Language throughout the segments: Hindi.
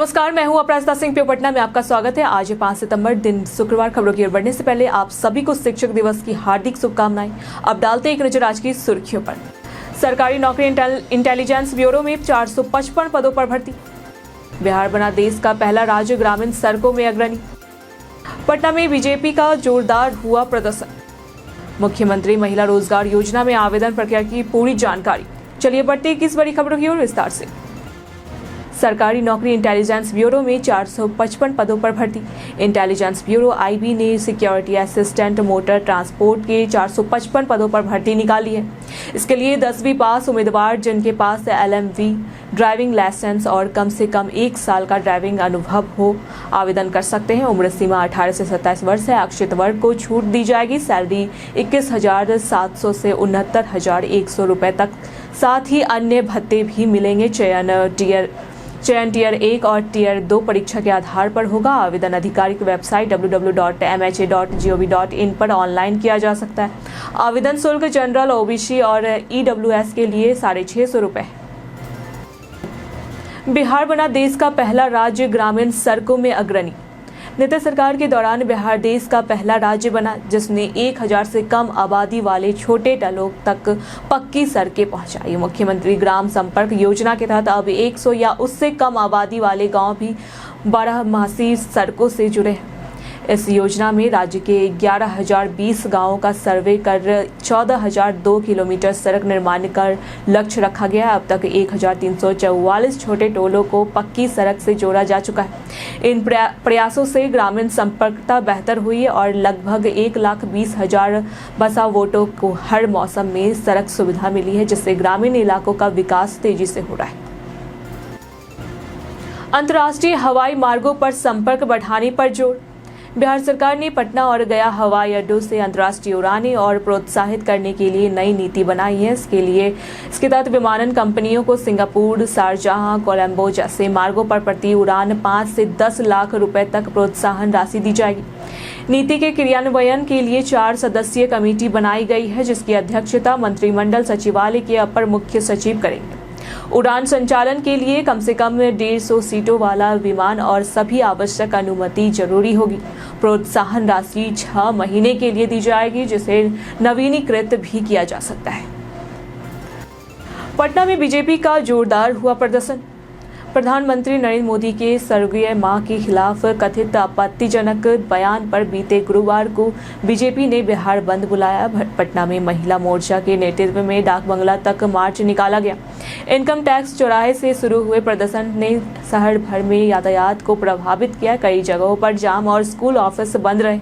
नमस्कार, मैं हूं अपराजिता सिंह। प्यो पटना में आपका स्वागत है। आज 5 सितंबर दिन शुक्रवार। खबरों की ओर बढ़ने से पहले आप सभी को शिक्षक दिवस की हार्दिक शुभकामनाएं। अब डालते एक नजर आज की सुर्खियों पर। सरकारी नौकरी इंटेलिजेंस ब्यूरो में 455 पदों पर भर्ती। बिहार बना देश का पहला राज्य, ग्रामीण सड़कों में अग्रणी। पटना में बीजेपी का जोरदार हुआ प्रदर्शन। मुख्यमंत्री महिला रोजगार योजना में आवेदन प्रक्रिया की पूरी जानकारी। चलिए बढ़ते किस बड़ी खबरों की ओर विस्तार से। सरकारी नौकरी इंटेलिजेंस ब्यूरो में 455 पदों पर भर्ती। इंटेलिजेंस ब्यूरो आईबी ने सिक्योरिटी असिस्टेंट मोटर ट्रांसपोर्ट के 455 पदों पर भर्ती निकाली है। इसके लिए 10वीं पास उम्मीदवार जिनके पास LMV ड्राइविंग लाइसेंस और कम से कम 1 साल का ड्राइविंग अनुभव हो आवेदन कर सकते हैं। उम्र सीमा 18 से 27 वर्ष है। आरक्षित वर्ग को छूट दी जाएगी। सैलरी 21,700 से 69,100 रुपए तक। साथ ही अन्य भत्ते भी मिलेंगे। चयन टियर 1 और टियर 2 परीक्षा के आधार पर होगा। आवेदन आधिकारिक वेबसाइट www.mha.gov.in पर ऑनलाइन किया जा सकता है। आवेदन शुल्क जनरल, OBC और EWS के लिए 650 रुपए। बिहार बना देश का पहला राज्य, ग्रामीण सड़कों में अग्रणी। नीतीश सरकार के दौरान बिहार देश का पहला राज्य बना जिसने 1000 से कम आबादी वाले छोटे टलों तक पक्की सड़कें पहुंचाई। मुख्यमंत्री ग्राम संपर्क योजना के तहत अब 100 या उससे कम आबादी वाले गांव भी 12मासी सड़कों से जुड़े हैं। इस योजना में राज्य के 11,020 गांवों का सर्वे कर 14,002 किलोमीटर सड़क निर्माण का लक्ष्य रखा गया है। अब तक 1,344 छोटे टोलों को पक्की सड़क से जोड़ा जा चुका है। इन प्रयासों से ग्रामीण संपर्कता बेहतर हुई है और लगभग 1,20,000 बसावोटों को हर मौसम में सड़क सुविधा मिली है, जिससे ग्रामीण इलाकों का विकास तेजी से हो रहा है। अंतर्राष्ट्रीय हवाई मार्गों पर संपर्क बढ़ाने पर जोर। बिहार सरकार ने पटना और गया हवाई अड्डों से अंतर्राष्ट्रीय उड़ानें और प्रोत्साहित करने के लिए नई नीति बनाई है। इसके तहत विमानन कंपनियों को सिंगापुर, शारजाह, कोलंबो जैसे मार्गों पर प्रति उड़ान 5 से 10 लाख रुपए तक प्रोत्साहन राशि दी जाएगी। नीति के क्रियान्वयन के लिए 4 सदस्यीय कमेटी बनाई गई है, जिसकी अध्यक्षता मंत्रिमंडल सचिवालय के अपर मुख्य सचिव करेंगे। उड़ान संचालन के लिए कम से कम 150 सीटों वाला विमान और सभी आवश्यक अनुमति जरूरी होगी। प्रोत्साहन राशि 6 महीने के लिए दी जाएगी, जिसे नवीनीकृत भी किया जा सकता है। पटना में बीजेपी का जोरदार हुआ प्रदर्शन। प्रधानमंत्री नरेंद्र मोदी के स्वर्गीय मां के खिलाफ कथित आपत्तिजनक बयान पर बीते गुरुवार को बीजेपी ने बिहार बंद बुलाया। पटना में महिला मोर्चा के नेतृत्व में डाक बंगला तक मार्च निकाला गया। इनकम टैक्स चौराहे से शुरू हुए प्रदर्शन ने शहर भर में यातायात को प्रभावित किया। कई जगहों पर जाम और स्कूल ऑफिस बंद रहे।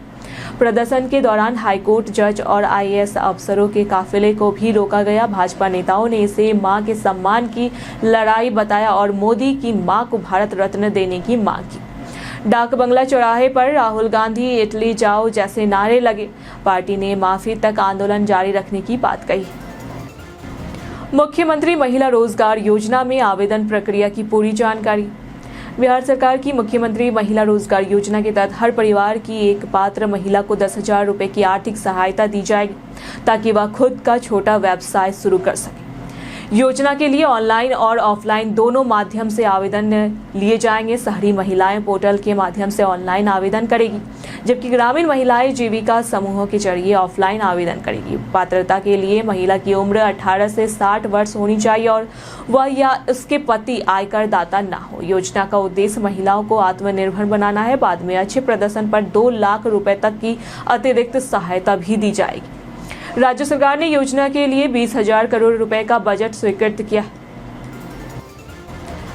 प्रदर्शन के दौरान हाईकोर्ट जज और IAS अफसरों के काफिले को भी रोका गया। भाजपा नेताओं ने इसे मां के सम्मान की लड़ाई बताया और मोदी की मां को भारत रत्न देने की मांग की। डाक बंगला चौराहे पर राहुल गांधी इटली जाओ जैसे नारे लगे। पार्टी ने माफी तक आंदोलन जारी रखने की बात कही। मुख्यमंत्री महिला रोजगार योजना में आवेदन प्रक्रिया की पूरी जानकारी। बिहार सरकार की मुख्यमंत्री महिला रोजगार योजना के तहत हर परिवार की एक पात्र महिला को 10,000 रुपए की आर्थिक सहायता दी जाएगी, ताकि वह खुद का छोटा व्यवसाय शुरू कर सके। योजना के लिए ऑनलाइन और ऑफलाइन दोनों माध्यम से आवेदन लिए जाएंगे। शहरी महिलाएं पोर्टल के माध्यम से ऑनलाइन आवेदन करेगी, जबकि ग्रामीण महिलाएं जीविका समूहों के जरिए ऑफलाइन आवेदन करेगी। पात्रता के लिए महिला की उम्र 18 से 60 वर्ष होनी चाहिए और वह या उसके पति आयकर दाता ना हो। योजना का उद्देश्य महिलाओं को आत्मनिर्भर बनाना है। बाद में अच्छे प्रदर्शन पर 2 लाख रुपए तक की अतिरिक्त सहायता भी दी जाएगी। राज्य सरकार ने योजना के लिए 20,000 करोड़ रुपए का बजट स्वीकृत किया।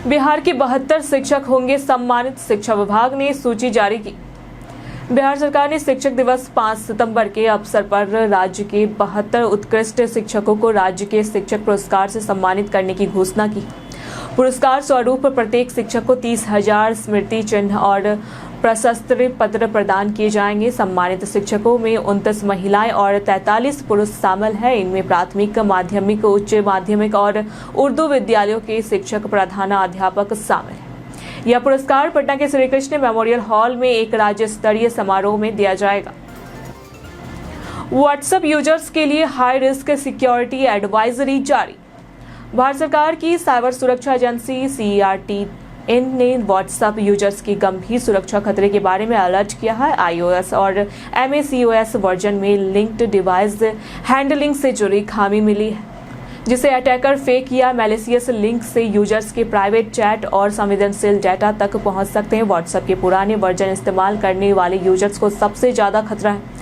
बिहार के 72 शिक्षक होंगे सम्मानित। शिक्षा विभाग ने सूची जारी की। बिहार सरकार ने शिक्षक दिवस 5 सितंबर के अवसर पर राज्य के 72 उत्कृष्ट शिक्षकों को राज्य के शिक्षक पुरस्कार से सम्मानित करने की घोषणा की। पुरस्कार स्वरूप प्रत्येक शिक्षक को 30,000 स्मृति चिन्ह और प्रशस्ति पत्र प्रदान किए जाएंगे। सम्मानित शिक्षकों में 29 महिलाएं और 43 पुरुष शामिल हैं। इनमें प्राथमिक, माध्यमिक, उच्च माध्यमिक और उर्दू विद्यालयों के शिक्षक, प्रधानाध्यापक शामिल हैं। यह पुरस्कार पटना के श्री कृष्ण मेमोरियल हॉल में एक राज्य स्तरीय समारोह में दिया जाएगा। व्हाट्सएप यूजर्स के लिए हाई रिस्क सिक्योरिटी एडवाइजरी जारी। भारत सरकार की साइबर सुरक्षा एजेंसी CERT इन ने व्हाट्सएप यूजर्स की गंभीर सुरक्षा खतरे के बारे में अलर्ट किया है। iOS और macOS वर्जन में लिंक्ड डिवाइस हैंडलिंग से जुड़ी खामी मिली है, जिसे अटैकर फेक या मैलिशियस लिंक से यूजर्स के प्राइवेट चैट और संवेदनशील डेटा तक पहुंच सकते हैं। व्हाट्सएप के पुराने वर्जन इस्तेमाल करने वाले यूजर्स को सबसे ज़्यादा खतरा है।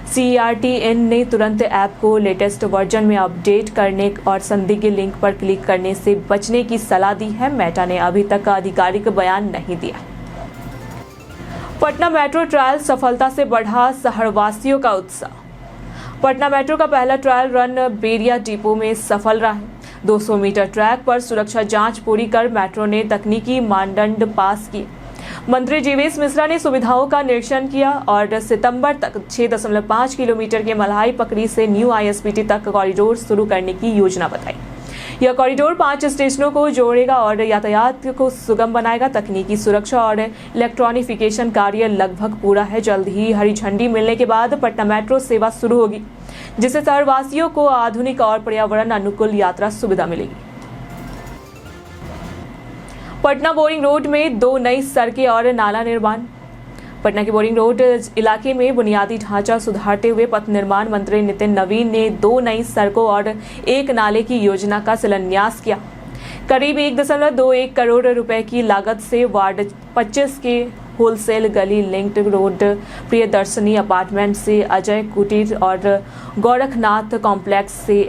CERT-N ने तुरंत ऐप को लेटेस्ट वर्जन में अपडेट करने और संदिग्ध लिंक पर क्लिक करने से बचने की सलाह दी है। मेटा ने अभी तक आधिकारिक बयान नहीं दिया। पटना मेट्रो ट्रायल सफलता से बढ़ा शहरवासियों का उत्साह। पटना मेट्रो का पहला ट्रायल रन बेरिया डिपो में सफल रहा है। 200 मीटर ट्रैक पर सुरक्षा जांच पूरी कर मेट्रो ने तकनीकी मानदंड पास किए। मंत्री जीवेश मिश्रा ने सुविधाओं का निरीक्षण किया और सितंबर तक 6.5 किलोमीटर के मल्हाई पकड़ी से न्यू ISPT तक कॉरिडोर शुरू करने की योजना बताई। यह कॉरिडोर 5 स्टेशनों को जोड़ेगा और यातायात को सुगम बनाएगा। तकनीकी सुरक्षा और इलेक्ट्रॉनिफिकेशन कार्य लगभग पूरा है। जल्द ही हरी झंडी मिलने के बाद पटना मेट्रो सेवा शुरू होगी, जिससे शहरवासियों को आधुनिक और पर्यावरण अनुकूल यात्रा सुविधा मिलेगी। पटना बोरिंग रोड में 2 नई सड़कें और नाला निर्माण। पटना के बोरिंग रोड इलाके में बुनियादी ढांचा सुधारते हुए पथ निर्माण मंत्री नितिन नवीन ने 2 नई सड़कों और 1 नाले की योजना का शिलान्यास किया। करीब 1.21 करोड़ रुपए की लागत से वार्ड 25 के होलसेल गली लिंक्ड रोड प्रियदर्शनी अपार्टमेंट से अजय कुटीर और गोरखनाथ कॉम्प्लेक्स से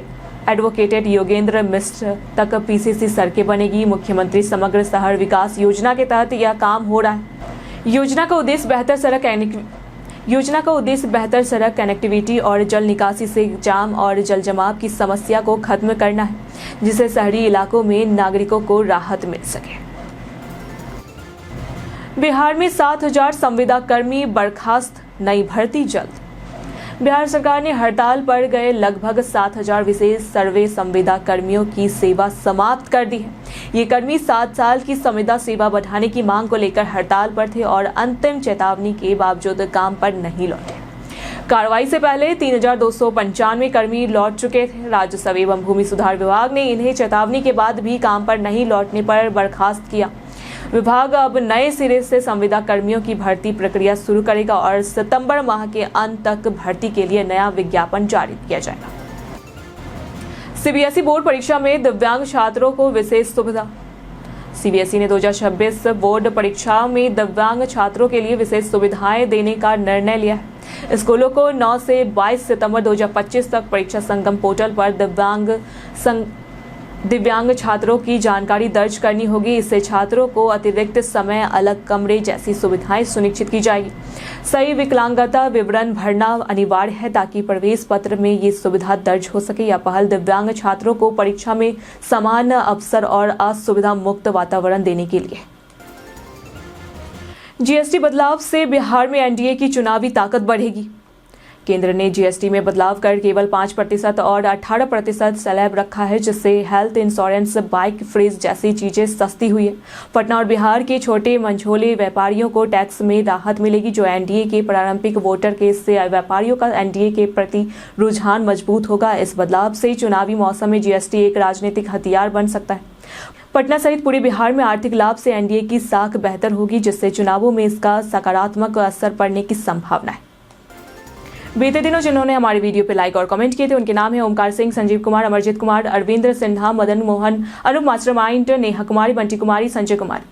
एडवोकेटेड योगेंद्र मिश्र तक PCC सड़कें बनेगी। मुख्यमंत्री समग्र शहर विकास योजना के तहत यह काम हो रहा है। योजना का उद्देश्य बेहतर सड़क कनेक्टिविटी और जल निकासी से जाम और जल जमाव की समस्या को खत्म करना है, जिससे शहरी इलाकों में नागरिकों को राहत मिल सके। बिहार में 7,000 संविदा कर्मी बर्खास्त, नई भर्ती जल्द। बिहार सरकार ने हड़ताल पर गए लगभग 7,000 विशेष सर्वे संविदा कर्मियों की सेवा समाप्त कर दी है। ये कर्मी 7 साल की संविदा सेवा बढ़ाने की मांग को लेकर हड़ताल पर थे और अंतिम चेतावनी के बावजूद काम पर नहीं लौटे। कार्रवाई से पहले 3,295 कर्मी लौट चुके थे। राजस्व एवं भूमि सुधार विभाग ने इन्हें चेतावनी के बाद भी काम पर नहीं लौटने पर बर्खास्त किया। विभाग अब नए सिरे से संविदा कर्मियों की भर्ती प्रक्रिया शुरू करेगा और सितंबर माह के अंत तक भर्ती के लिए नया विज्ञापन जारी किया जाएगा। CBSE बोर्ड परीक्षा में दिव्यांग छात्रों को विशेष सुविधा। CBSE ने 2026 बोर्ड परीक्षा में दिव्यांग छात्रों के लिए विशेष सुविधाएं देने का निर्णय लिया है। स्कूलों को 9 से 22 सितंबर 2025 तक परीक्षा संगम पोर्टल पर दिव्यांग छात्रों की जानकारी दर्ज करनी होगी। इससे छात्रों को अतिरिक्त समय, अलग कमरे जैसी सुविधाएं सुनिश्चित की जाएगी। सही विकलांगता विवरण भरना अनिवार्य है ताकि प्रवेश पत्र में ये सुविधा दर्ज हो सके। यह पहल दिव्यांग छात्रों को परीक्षा में समान अवसर और असुविधा मुक्त वातावरण देने के लिए। GST बदलाव से बिहार में NDA की चुनावी ताकत बढ़ेगी। केंद्र ने GST में बदलाव कर केवल 5% और 18% स्लैब रखा है, जिससे हेल्थ इंश्योरेंस, बाइक, फ्रिज जैसी चीजें सस्ती हुई है। पटना और बिहार के छोटे मंझोले व्यापारियों को टैक्स में राहत मिलेगी। जो NDA के प्रारंभिक वोटर के इससे व्यापारियों का NDA के प्रति रुझान मजबूत होगा। इस बदलाव से चुनावी मौसम में GST एक राजनीतिक हथियार बन सकता है। पटना सहित पूरे बिहार में आर्थिक लाभ से NDA की साख बेहतर होगी, जिससे चुनावों में इसका सकारात्मक असर पड़ने की संभावना है। बीते दिनों जिन्होंने हमारे वीडियो पे लाइक और कमेंट किए थे उनके नाम है ओमकार सिंह, संजीव कुमार, अमरजीत कुमार, अरविंद्र सिन्हा, मदन मोहन, अरुण मास्टरमाइंड, नेहा कुमारी, बंटी कुमारी, संजय कुमार।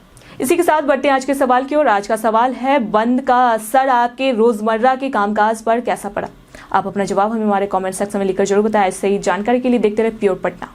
इसी के साथ बढ़ते हैं आज के सवाल की ओर। आज का सवाल है, बंद का असर आपके रोजमर्रा के कामकाज पर कैसा पड़ा? आप अपना जवाब हमें हमारे कमेंट सेक्शन में लिखकर जरूर बताएं। ऐसे ही जानकारी के लिए देखते रहे प्योर पटना।